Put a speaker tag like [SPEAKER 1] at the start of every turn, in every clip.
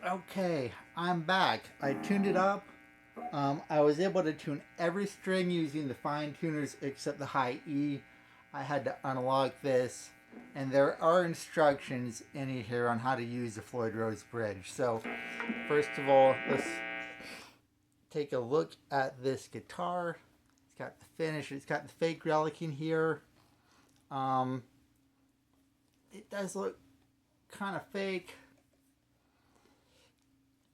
[SPEAKER 1] Okay, I'm back. I tuned it up. I was able to tune every string using the fine tuners except the high E. I had to unlock this, and there are instructions in here on how to use the Floyd Rose bridge. So, first of all, let's take a look at this guitar. It's got the finish. It's got the fake relic in here. It does look kind of fake,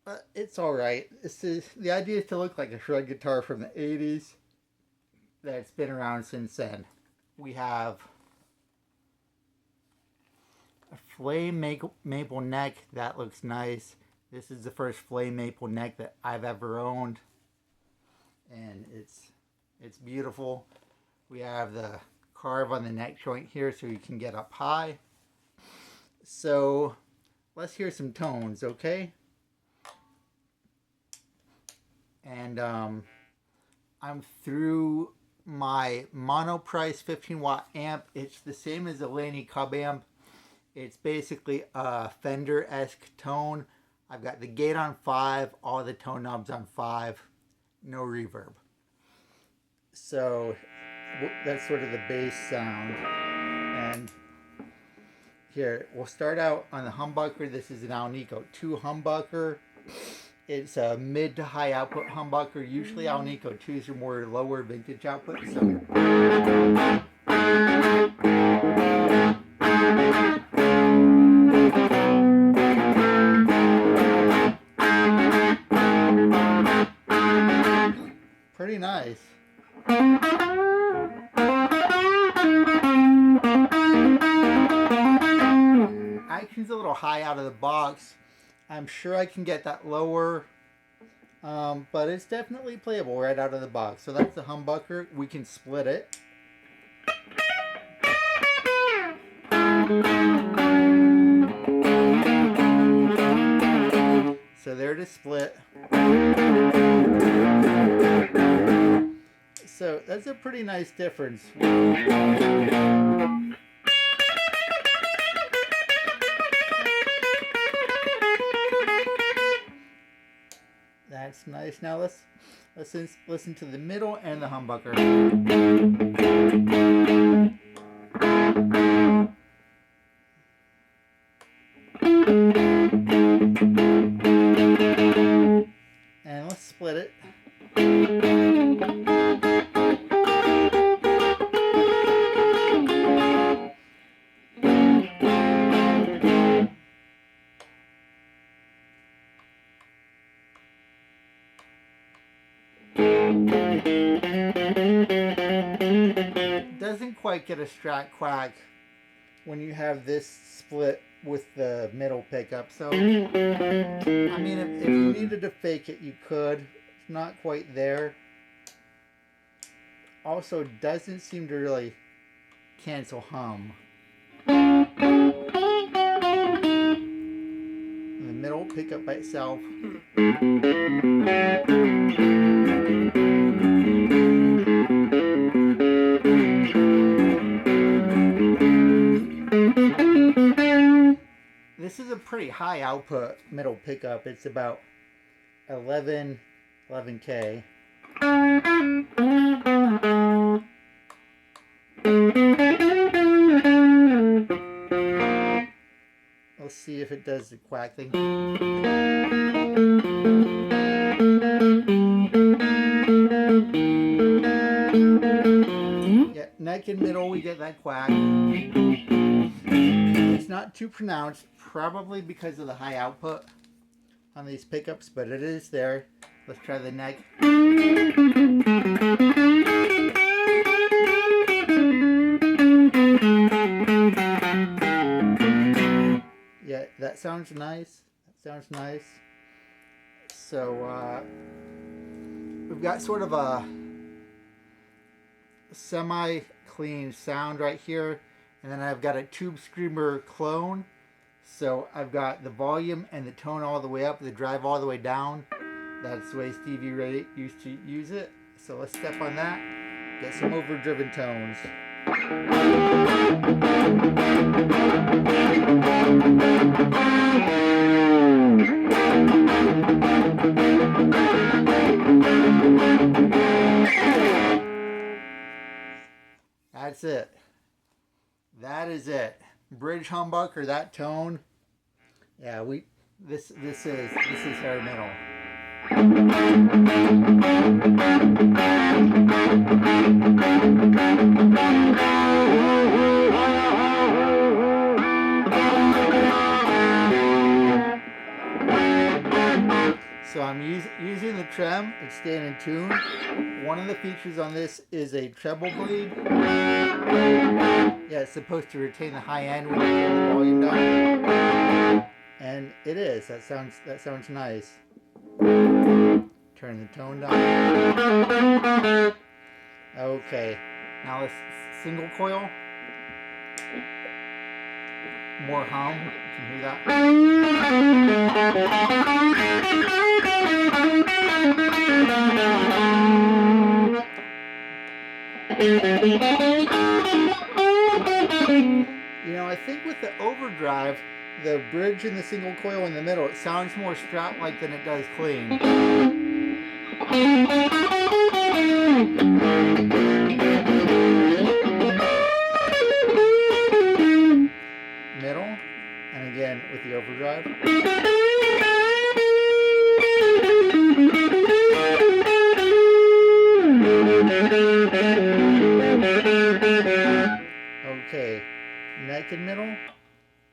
[SPEAKER 1] but it's all right. The idea is to look like a shred guitar from the 80s that's been around since then. We have a flame maple neck that looks nice. This is the first flame maple neck that I've ever owned, and it's beautiful. We have the carve on the neck joint here so you can get up high. So let's hear some tones, okay? And I'm through my Monoprice 15 watt amp. It's the same as a Laney Cub amp. It's basically a Fender-esque tone. I've got the gate on 5, all the tone knobs on 5, no reverb. So that's sort of the bass sound. And here, we'll start out on the humbucker. This is an Alnico 2 humbucker. It's a mid to high output humbucker. Usually Alnico 2s are more lower vintage output. So pretty nice. Action's a little high out of the box. I'm sure I can get that lower, but it's definitely playable right out of the box. So that's the humbucker. We can split it. So there to split. So that's a pretty nice difference. That's nice. Now let's listen to the middle and the humbucker. And let's split it. Doesn't quite get a Strat quack when you have this split with the middle pickup. So, I mean, if you needed to fake it, you could. It's not quite there. Also, doesn't seem to really cancel hum. The middle pickup by itself. This is a pretty high output middle pickup. It's about 11K. Let's see if it does the quack thing. Yeah, neck and middle we get that quack. It's not too pronounced, probably because of the high output on these pickups, but it is there. Let's try the neck. Yeah, that sounds nice. That sounds nice. So we've got sort of a semi-clean sound right here. And then I've got a Tube Screamer clone. So I've got the volume and the tone all the way up, the drive all the way down. That's the way Stevie Ray used to use it. So let's step on that, get some overdriven tones. that's it. That is it. Bridge humbucker, that tone. Yeah, this is hair metal. So I'm using the trem. It's staying in tune. One of the features on this is a treble bleed. Yeah, it's supposed to retain the high end when you turn the volume down. And it is. That sounds nice. Turn the tone down. Okay. Now let's single coil. More hum. You can hear that. You know, I think with the overdrive, the bridge and the single coil in the middle, it sounds more Strat-like than it does clean. Middle, and again with the overdrive. Okay, neck and middle. You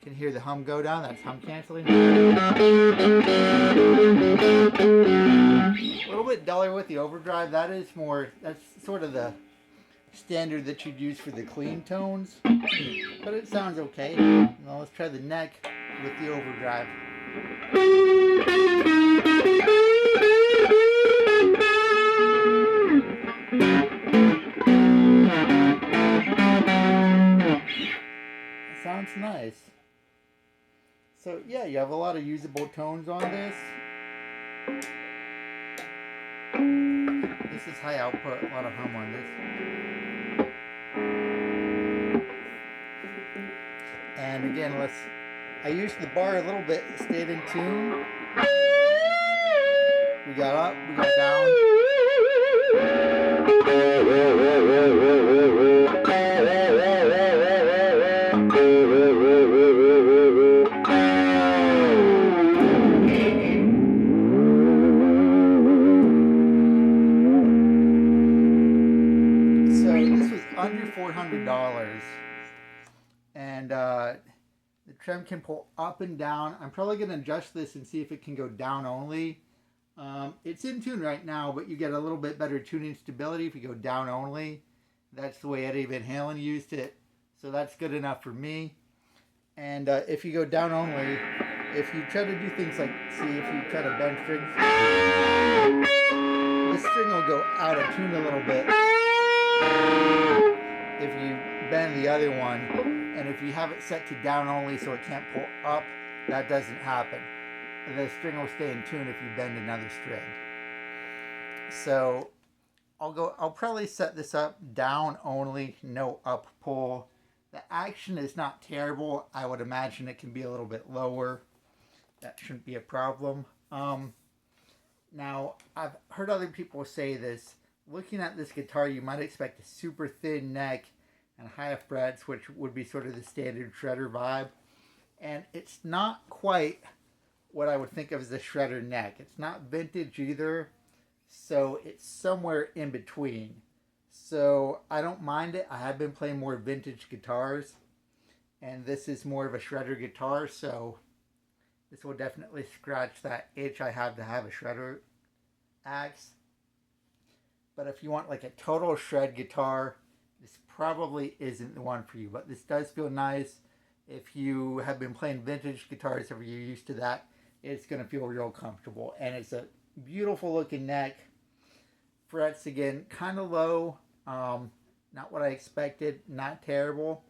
[SPEAKER 1] can hear the hum go down. That's hum canceling. A little bit duller with the overdrive. That's sort of the standard that you'd use for the clean tones, but it sounds okay. Now let's try the neck with the overdrive. It sounds nice. So yeah, you have a lot of usable tones on this. This is high output, a lot of hum on this. And again, I used the bar a little bit, stayed in tune. We got up, we got down. So this was under $400. And the trem can pull up and down. I'm probably going to adjust this and see if it can go down only. It's in tune right now, but you get a little bit better tuning stability if you go down only. That's the way Eddie Van Halen used it. So that's good enough for me. And if you go down only, if you try to do things like, see if you try to bend strings, the string will go out of tune a little bit. If you bend the other one, and if you have it set to down only so it can't pull up, that doesn't happen. The string will stay in tune if you bend another string. So I'll probably set this up down only, no up pull. The action is not terrible. I would imagine it can be a little bit lower. That shouldn't be a problem. Now, I've heard other people say this. Looking at this guitar, you might expect a super thin neck and high frets, which would be sort of the standard shredder vibe. And it's not quite what I would think of as a shredder neck. It's not vintage either, so it's somewhere in between. So I don't mind it. I have been playing more vintage guitars, and this is more of a shredder guitar, so this will definitely scratch that itch I have to have a shredder axe. But if you want like a total shred guitar, this probably isn't the one for you. But this does feel nice. If you have been playing vintage guitars, if you're used to that, it's going to feel real comfortable. And it's a beautiful looking neck. Frets, again, kind of low. Not what I expected. Not terrible.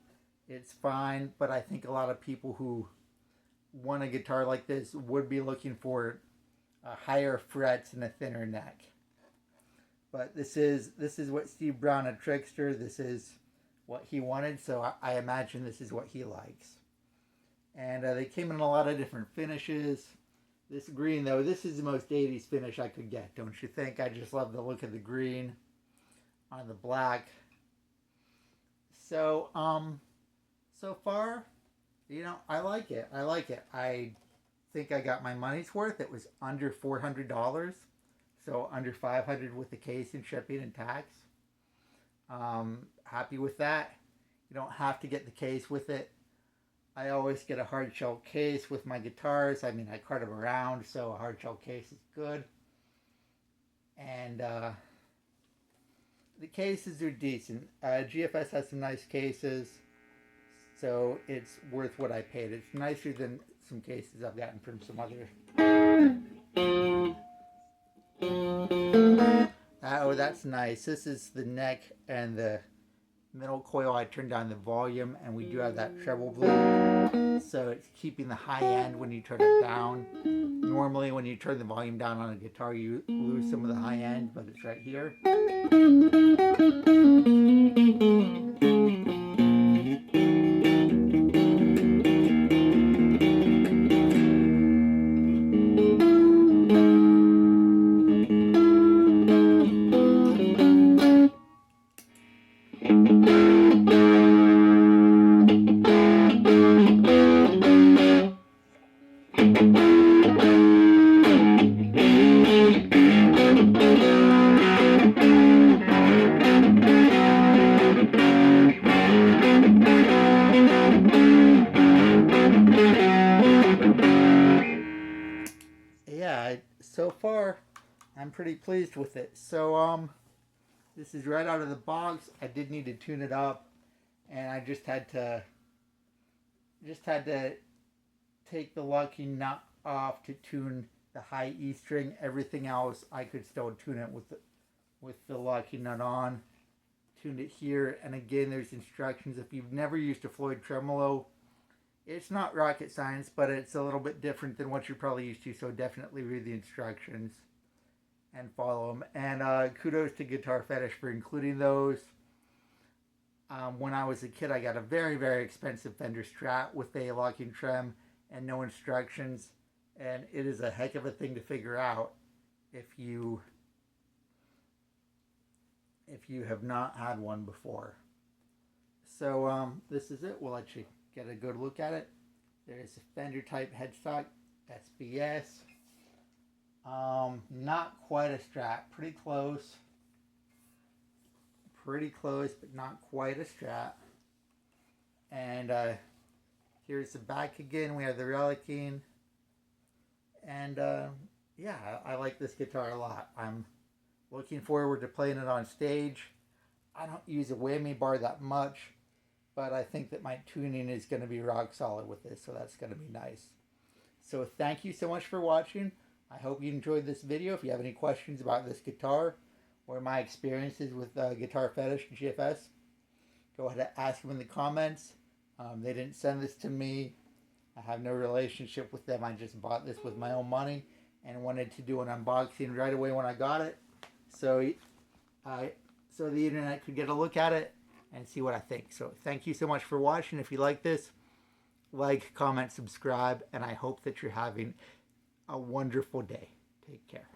[SPEAKER 1] It's fine. But I think a lot of people who want a guitar like this would be looking for higher frets and a thinner neck. But this is what Steve Brown, a trickster, this is what he wanted, so I imagine this is what he likes. And they came in a lot of different finishes. This green, though, this is the most 80s finish I could get, don't you think? I just love the look of the green on the black. So, so far, you know, I like it. I like it. I think I got my money's worth. It was under $400, so under $500 with the case and shipping and tax. Happy with that. You don't have to get the case with it. I always get a hard shell case with my guitars. I mean, I cart them around, so a hard shell case is good. And the cases are decent. GFS has some nice cases, so it's worth what I paid. It's nicer than some cases I've gotten from some other. Oh, that's nice. This is the neck and the middle coil. I turned down the volume, and we do have that treble bleed, so it's keeping the high end when you turn it down. Normally when you turn the volume down on a guitar, you lose some of the high end, but it's right here. Yeah, so far I'm pretty pleased with it. So this is right out of the box. I did need to tune it up, and I just had to take the lucky nut off to tune the high E string. Everything else I could still tune it with the lucky nut on. Tuned it here, and again there's instructions. If you've never used a Floyd tremolo, it's not rocket science, but it's a little bit different than what you're probably used to, so definitely read the instructions and follow them. And kudos to Guitarfetish for including those. When I was a kid, I got a very, very expensive Fender Strat with a locking trem and no instructions, and it is a heck of a thing to figure out if you have not had one before. So this is it. We'll let you get a good look at it. There's a Fender type headstock, SBS. Not quite a Strat, pretty close, but not quite a Strat. And here's the back again. We have the relicking, and yeah, I like this guitar a lot. I'm looking forward to playing it on stage. I don't use a whammy bar that much, but I think that my tuning is going to be rock solid with this, so that's going to be nice. So thank you so much for watching. I hope you enjoyed this video. If you have any questions about this guitar or my experiences with Guitarfetish and GFS, go ahead and ask them in the comments. They didn't send this to me. I have no relationship with them. I just bought this with my own money and wanted to do an unboxing right away when I got it, so the internet could get a look at it and see what I think. So thank you so much for watching. If you like this, like, comment, subscribe, and I hope that you're having a wonderful day. Take care.